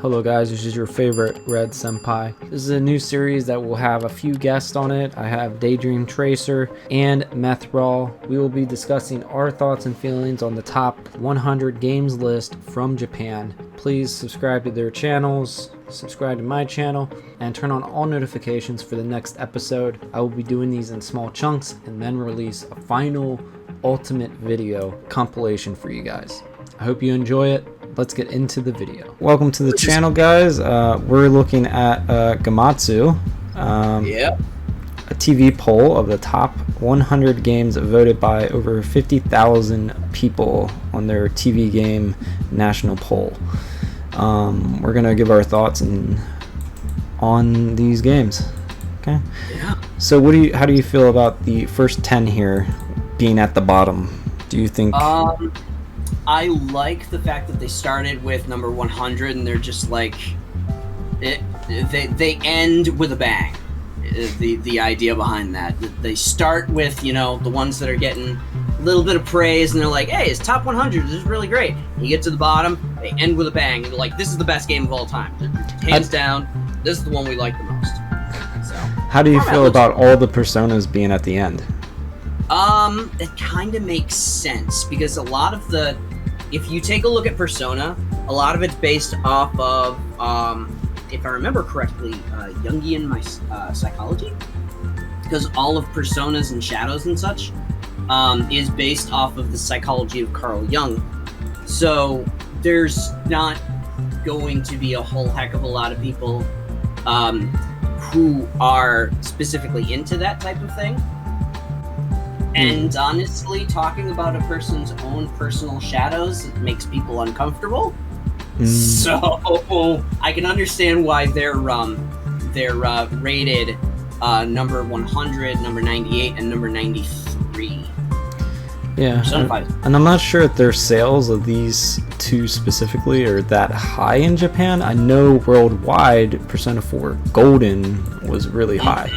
Hello guys, this is your favorite Red Senpai. This is a new series that will have a few guests on it. I have Daydream Tracer and Methraw. We will be discussing our thoughts and feelings on the top 100 games list from Japan. Please subscribe to their channels, subscribe to my channel, and turn on all notifications for the next episode. I will be doing these in small chunks and then release a final ultimate video compilation for you guys. I hope you enjoy it. Let's get into the video. Welcome to the channel, guys. We're looking at Gamatsu, a TV poll of the top 100 games voted by over 50,000 people on their TV game national poll. We're gonna give our thoughts on these games. Okay. Yeah. So, how do you feel about the first 10 here being at the bottom? Do you think? I like the fact that they started with number 100 and they're just like, they end with a bang. The idea behind that. They start with, the ones that are getting a little bit of praise and they're like, hey, it's top 100, this is really great. You get to the bottom, they end with a bang. And they're like, this is the best game of all time. Hands down, this is the one we like the most. So, how do you feel about all the personas being at the end? It kind of makes sense because a lot of if you take a look at Persona, a lot of it's based off of, if I remember correctly, Jungian psychology, because all of Personas and Shadows and such is based off of the psychology of Carl Jung. So there's not going to be a whole heck of a lot of people who are specifically into that type of thing. And honestly, talking about a person's own personal shadows makes people uncomfortable. So I can understand why they're rated number 100, number 98, and number 93. Yeah, and I'm not sure if their sales of these two specifically are that high in Japan. I know worldwide, Persona 4 Golden was really high.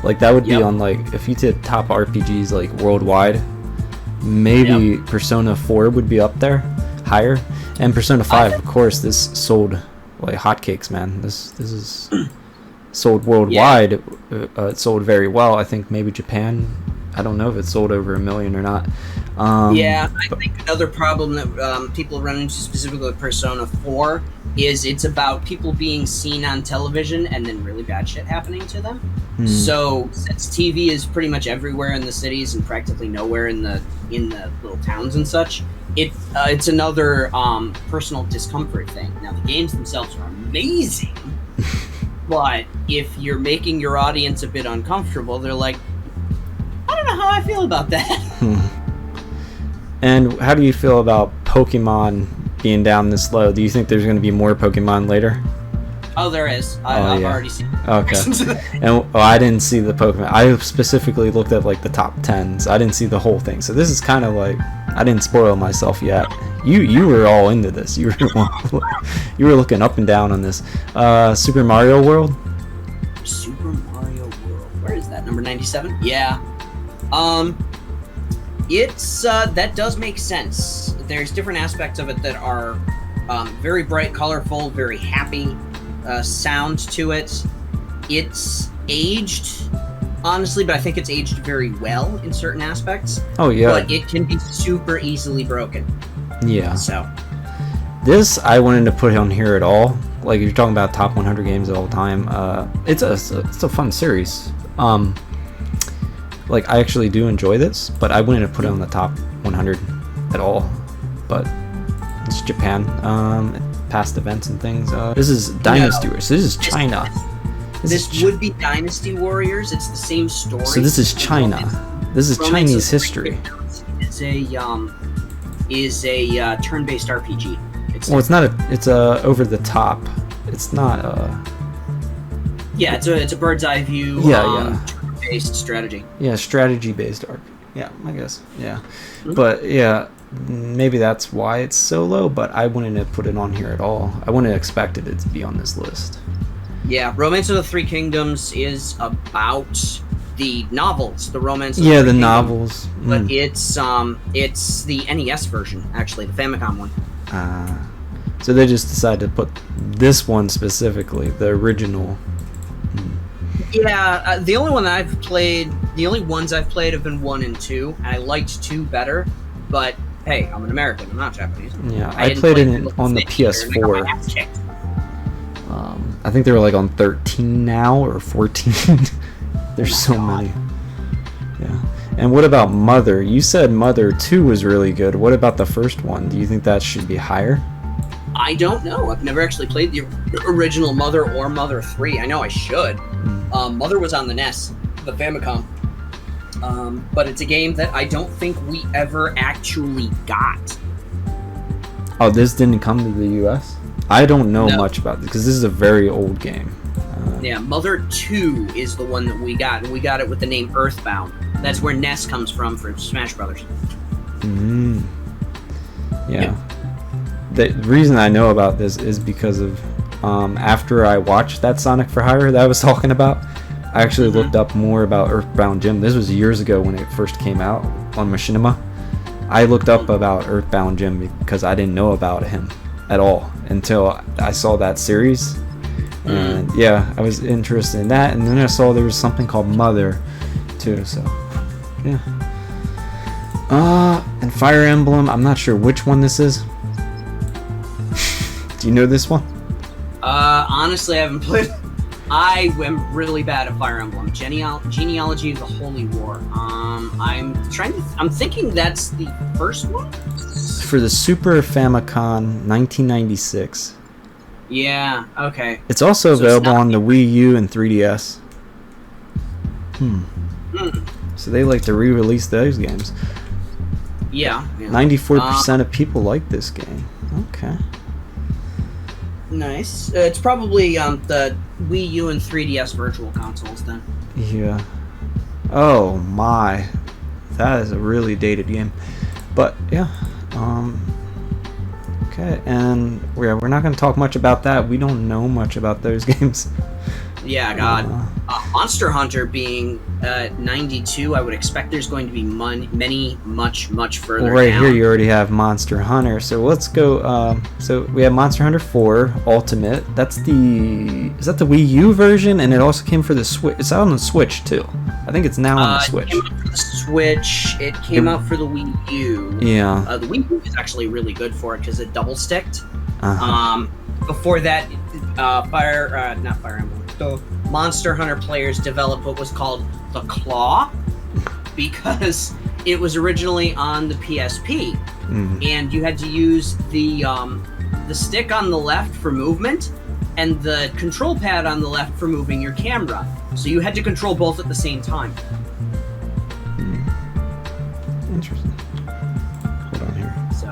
Like that would be on if you did top RPGs like worldwide, maybe Persona 4 would be up there, higher, and Persona 5 of course. This sold like hotcakes, man. This is sold worldwide. It sold very well. I think maybe Japan. I don't know if it sold over 1 million or not. I think another problem that people run into specifically with Persona 4 is it's about people being seen on television and then really bad shit happening to them. So since TV is pretty much everywhere in the cities and practically nowhere in the little towns and such, it's another personal discomfort thing. Now the games themselves are amazing, but if you're making your audience a bit uncomfortable, they're like, I don't know how I feel about that. And how do you feel about Pokemon being down this low? Do you think there's going to be more Pokemon later? Oh, there is. I've already seen it. Okay. And I didn't see the Pokemon. I specifically looked at like the top 10s. I didn't see the whole thing. So this is kind of like, I didn't spoil myself yet. You were all into this. You were looking up and down on this. Super Mario World? Super Mario World. Where is that? Number 97? Yeah. It's that does make sense. There's different aspects of it that are very bright, colorful, very happy sound to it. It's aged, honestly, but I think it's aged very well in certain aspects. Oh yeah. But it can be super easily broken. Yeah. So this I wanted to put on here at all. Like if you're talking about top 100 games of all time, it's a fun series. Like I actually do enjoy this, but I wouldn't have put it on the top 100 at all. But it's Japan, past events and things. This is Dynasty Warriors. This is China. This would be Dynasty Warriors. It's the same story. So this is China. This is Chinese history. It's a turn-based RPG. Well, it's not a. It's a over the top. It's not a. Yeah, it's a bird's eye view. Turn-based strategy. Yeah, strategy-based RPG. Yeah, I guess. Yeah, but yeah. Maybe that's why it's so low, but I wouldn't have put it on here at all. I wouldn't have expected it to be on this list. Yeah, Romance of the Three Kingdoms is about the novels, the Romance of the Three novels. But it's the NES version, actually, the Famicom one. So they just decided to put this one specifically, the original. Yeah, the only ones I've played have been 1 and 2. And I liked 2 better, but hey, I'm an American. I'm not Japanese. Yeah, I played it on the PS4. I think they were like on 13 now or 14. There's so many. Yeah. And what about Mother? You said Mother 2 was really good. What about the first one? Do you think that should be higher? I don't know. I've never actually played the original Mother or Mother 3. I know I should. Mother was on the NES, the Famicom. But it's a game that I don't think we ever actually got. Oh, this didn't come to the US? I don't know much about this because this is a very old game. Yeah, Mother 2 is the one that we got, and we got it with the name Earthbound. That's where NES comes from for Smash Brothers. Yeah. The reason I know about this is because of after I watched that Sonic for Hire that I was talking about, I actually looked up more about Earthbound Jim. This was years ago when it first came out on Machinima. I looked up about Earthbound Jim because I didn't know about him at all until I saw that series. And yeah, I was interested in that, and then I saw there was something called Mother too, so yeah. And Fire Emblem, I'm not sure which one this is. Do you know this one? Honestly, I haven't played. I am really bad at Fire Emblem. Genealogy of the Holy War. I'm thinking that's the first one? For the Super Famicom 1996. Yeah, okay. It's also available on the Wii U and 3DS. So they like to re-release those games. Yeah. 94% of people like this game. Okay. Nice. It's probably the Wii U and 3DS virtual consoles then. Yeah. Oh my. That is a really dated game. But yeah. Okay, and we're not going to talk much about that. We don't know much about those games. Yeah, God. Monster Hunter being 92, I would expect there's going to be many, much further well, right down. Here you already have Monster Hunter. So let's go. So we have Monster Hunter 4 Ultimate. Is that the Wii U version? And it also came for the Switch. It's out on the Switch too. I think it's now on the Switch. It came out for the Switch. It came out for the Wii U. Yeah. The Wii U is actually really good for it because it double sticked. Uh-huh. Before that, not Fire Emblem. So Monster Hunter players developed what was called the Claw because it was originally on the PSP, and you had to use the stick on the left for movement and the control pad on the left for moving your camera. So you had to control both at the same time. Interesting. Hold on here. So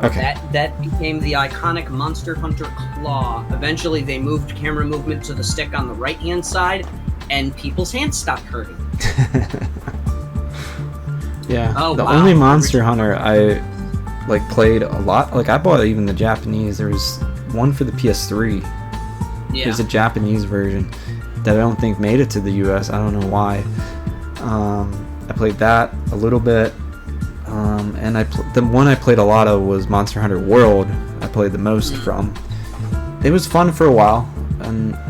that became the iconic Monster Hunter Claw. Eventually, they moved camera movement to the stick on the right-hand side, and people's hands stopped hurting. Yeah. The only Monster Hunter I played a lot. I bought even the Japanese. There was one for the PS3. Yeah. There's a Japanese version that I don't think made it to the US. I don't know why. I played that a little bit. And the one I played a lot of was Monster Hunter World. I played the most from. It was fun for a while,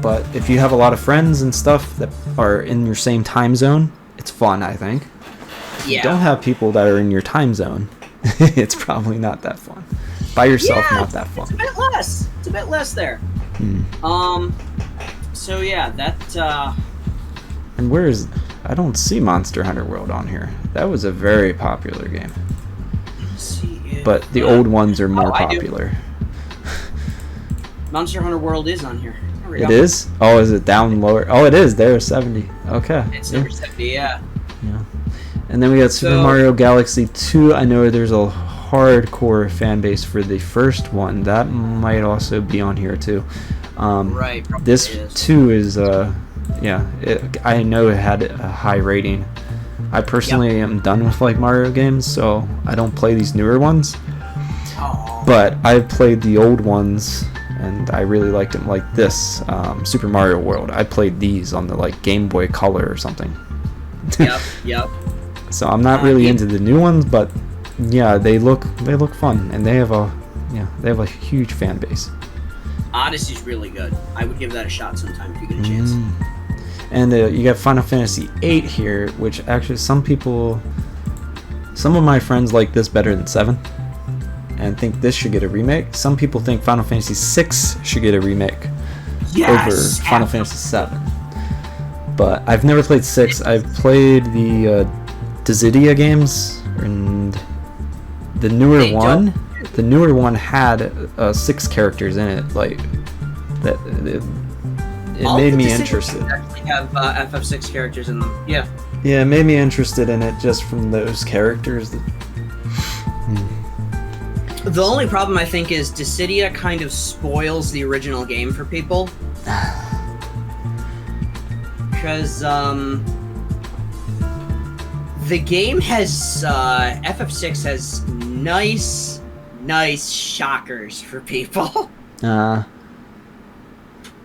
but if you have a lot of friends and stuff that are in your same time zone, it's fun, I think. If you don't have people that are in your time zone, it's probably not that fun. By yourself, not that fun. It's a bit less. It's a bit less there. So yeah, that. And where is? I don't see Monster Hunter World on here. That was a very popular game. Let's see if, but the old ones are more popular. Monster Hunter World is on here. It is? Oh, is it down lower? Oh, it is. There, 70. Okay. It's number 70, yeah. And then we got Super Mario Galaxy 2. I know there's a hardcore fan base for the first one. That might also be on here too. Right. This 2 is I know it had a high rating. I personally am done with Mario games, so I don't play these newer ones. But I've played the old ones, and I really liked them. Like this Super Mario World, I played these on the Game Boy Color or something. Yep. So I'm not really into the new ones, but yeah, they look fun, and they have a huge fan base. Odyssey's really good. I would give that a shot sometime if you get a chance. And you got Final Fantasy VIII here, which actually some of my friends like this better than 7 and think this should get a remake. Some people think Final Fantasy VI should get a remake over Final Fantasy VII. But I've never played 6. I've played the Dissidia games, and the newer one. The newer one had 6 characters in it. Like that, it made me interested. Actually have FF6 characters in them. Yeah. Yeah, it made me interested in it just from those characters. The only problem I think is Dissidia kind of spoils the original game for people. Because the game has FF6 has nice shockers for people.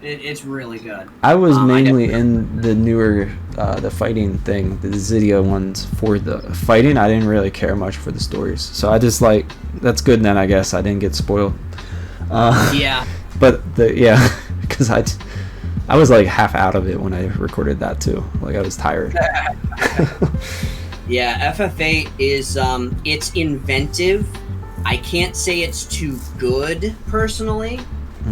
It's really good. I was mainly in the newer the fighting thing, the Dissidia ones for the fighting. I didn't really care much for the stories, so I just like, that's good then, I guess. I didn't get spoiled. Yeah. But because I was like half out of it when I recorded that too. Like I was tired. Yeah, FF8 is it's inventive. I can't say it's too good personally.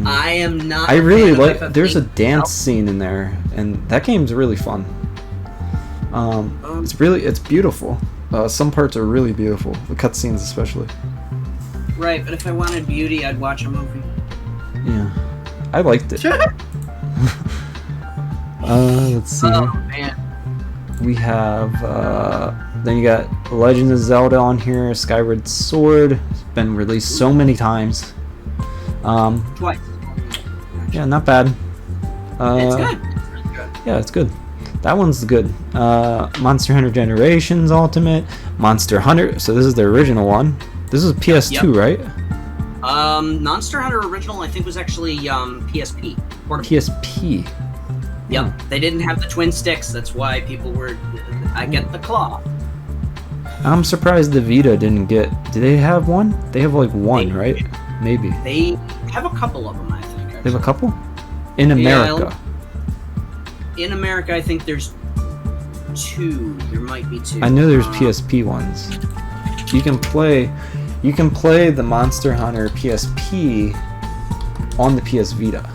I am not. I really like. There's a dance scene in there, and that game's really fun. It's beautiful. Some parts are really beautiful. The cutscenes especially. Right, but if I wanted beauty, I'd watch a movie. Yeah, I liked it. Let's see. Oh man. We have then you got Legend of Zelda on here. Skyward Sword. It's been released so many times. Twice. Yeah, not bad. It's good. It's really good. Yeah, it's good. That one's good. Monster Hunter Generations Ultimate. Monster Hunter. So this is the original one. This is PS2, right? Monster Hunter original, I think, was actually PSP. PSP. Yep. Oh. They didn't have the twin sticks. That's why people were. I get the claw. I'm surprised the Vita didn't get. Do they have one? They have like one, right? Maybe. They have a couple of them, I think. Actually. They have a couple? In America. Yeah, in America, I think there's 2. There might be 2. I know there's PSP ones. You can play the Monster Hunter PSP on the PS Vita.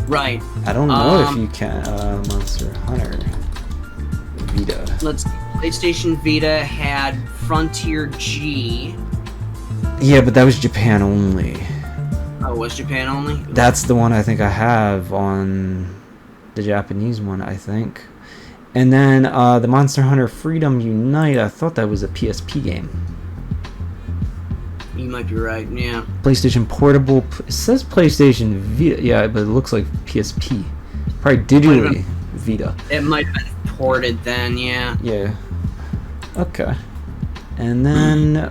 Right. I don't know if you can Monster Hunter Vita. Let's see. PlayStation Vita had Frontier G. Yeah, but that was Japan only. Oh, was Japan only? That's the one I think I have on the Japanese one, I think. And then the Monster Hunter Freedom Unite, I thought that was a PSP game. You might be right, yeah. PlayStation Portable, it says PlayStation Vita, yeah, but it looks like PSP. Probably digitally Vita. It might have been ported then, yeah. Yeah. Okay. And then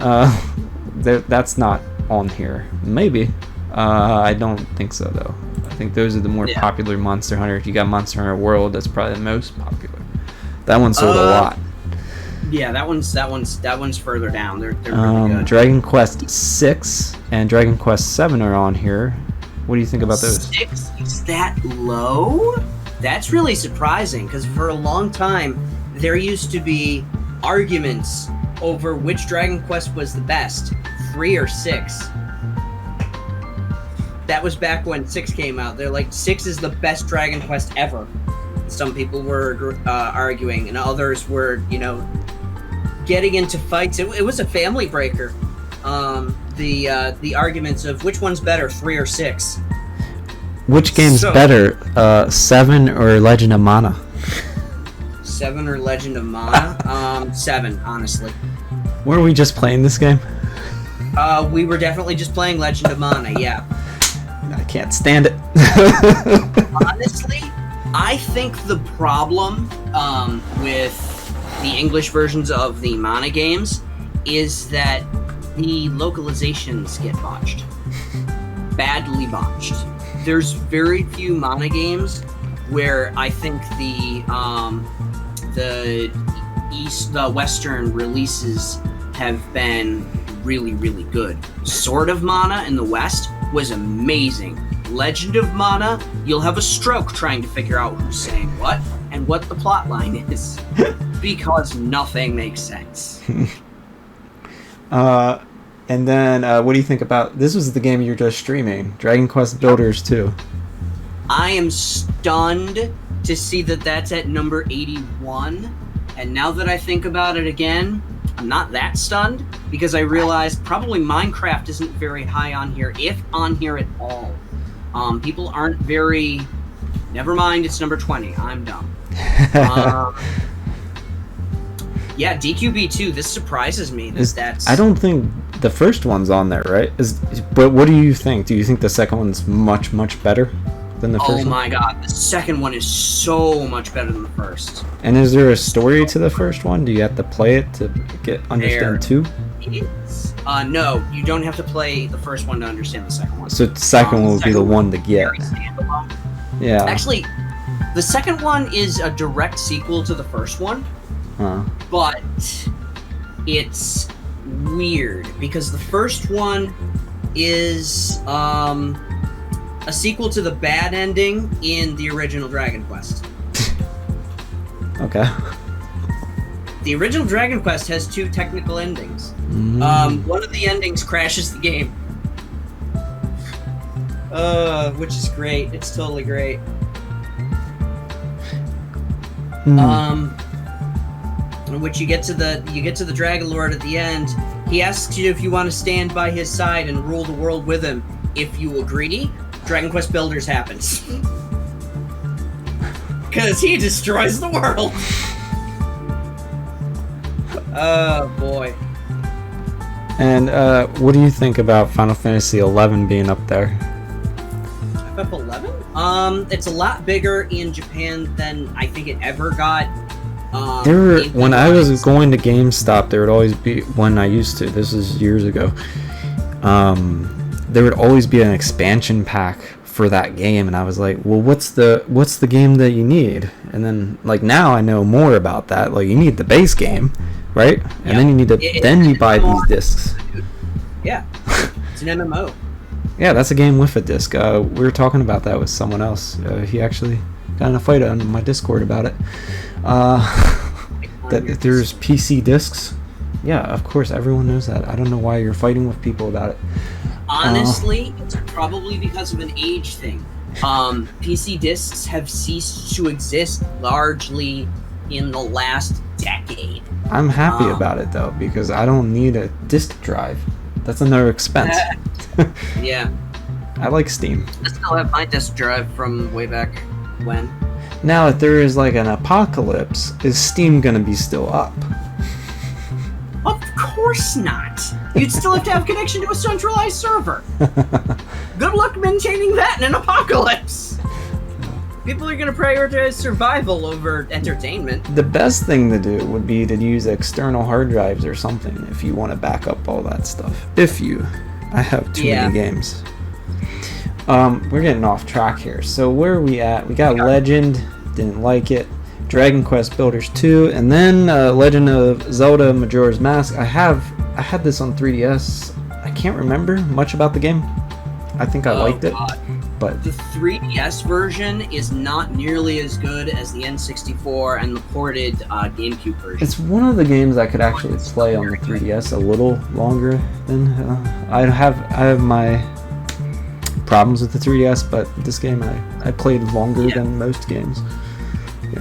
that's not on here. Maybe. I don't think so though. I think those are the more popular Monster Hunter. If you got Monster Hunter World, that's probably the most popular. That one sold a lot. Yeah, that one's further down. They're really good. Dragon Quest VI and Dragon Quest VII are on here. What do you think about those? 6 is that low? That's really surprising because for a long time there used to be arguments over which Dragon Quest was the best, 3 or 6. That was back when 6 came out. They're like, 6 is the best Dragon Quest ever. Some people were arguing, and others were, getting into fights. It was a family breaker. The arguments of which one's better, 3 or 6. Which game's better, 7 or Legend of Mana? 7 or Legend of Mana? 7, honestly. Weren't we just playing this game? We were definitely just playing Legend of Mana, yeah. I can't stand it. Honestly, I think the problem with the English versions of the Mana games is that the localizations get botched. Badly botched. There's very few Mana games where I think the Western releases have been really, really good. Sword of Mana in the West was amazing. Legend of Mana, you'll have a stroke trying to figure out who's saying what and what the plot line is. Because nothing makes sense. And then, what do you think about... This was the game you're just streaming. Dragon Quest Builders 2. I am stunned to see that that's at number 81. And now that I think about it again, I'm not that stunned. Because I realized probably Minecraft isn't very high on here, if on here at all. People aren't very... Never mind, it's number 20. I'm dumb. Yeah, DQB2, this surprises me. That's... I don't think the first one's on there, right? But what do you think? Do you think the second one's much, much better than the first one? Oh my god, the second one is so much better than the first. And is there a story to the first one? Do you have to play it to understand two? No, you don't have to play the first one to understand the second one. So the second one would be the one to get. Yeah. Actually, the second one is a direct sequel to the first one. Huh. But it's weird because the first one is a sequel to the bad ending in the original Dragon Quest. Okay. The original Dragon Quest has two technical endings. One of the endings crashes the game. Which is great. It's totally great. In which you get to the Dragon Lord at the end. He asks you if you want to stand by his side and rule the world with him. If you agree, Dragon Quest Builders happens. Because he destroys the world. Oh boy. And what do you think about Final Fantasy XI being up there? FF11? It's a lot bigger in Japan than I think it ever got. When I was going to GameStop, there would always be, when I used to, this is years ago, there would always be an expansion pack for that game, and I was like, well, what's the game that you need? And then, like, now I know more about that. Like, you need the base game, right? And then you need to, then you buy these discs. Yeah, it's an MMO. Yeah, that's a game with a disc. We were talking about that with someone else. He actually got in a fight on my Discord about it. That there's PC discs. Yeah, of course, everyone knows that. I don't know why you're fighting with people about it. Honestly, it's probably because of an age thing. PC discs have ceased to exist largely in the last decade. I'm happy about it, though, because I don't need a disk drive. That's another expense. Yeah. I like Steam. I still have my disk drive from way back when. Now, if there is like an apocalypse, is Steam gonna be still up? Of course not. You'd still have to have connection to a centralized server. Good luck maintaining that in an apocalypse. People are gonna prioritize survival over entertainment. The best thing to do would be to use external hard drives or something if you want to back up all that stuff. I have too many games. We're getting off track here. So where are we at? We got Legend, didn't like it. Dragon Quest Builders 2, and then Legend of Zelda Majora's Mask. I had this on 3DS. I can't remember much about the game. I think I liked it, but the 3DS version is not nearly as good as the N64 and the ported GameCube version. It's one of the games I could actually play on the 3DS a little longer than I have my problems with the 3DS, but this game I played longer than most games.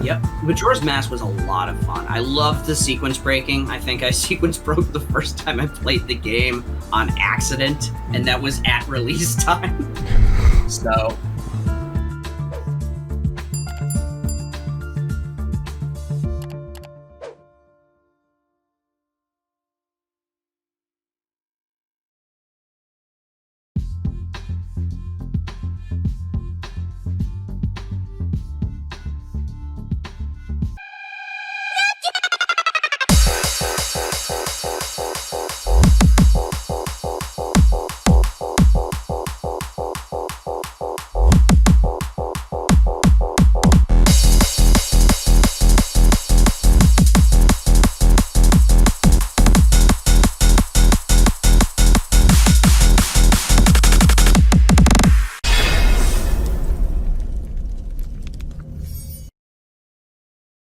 Yep, Majora's Mask was a lot of fun. I loved the sequence breaking. I think I sequence broke the first time I played the game on accident, and that was at release time. So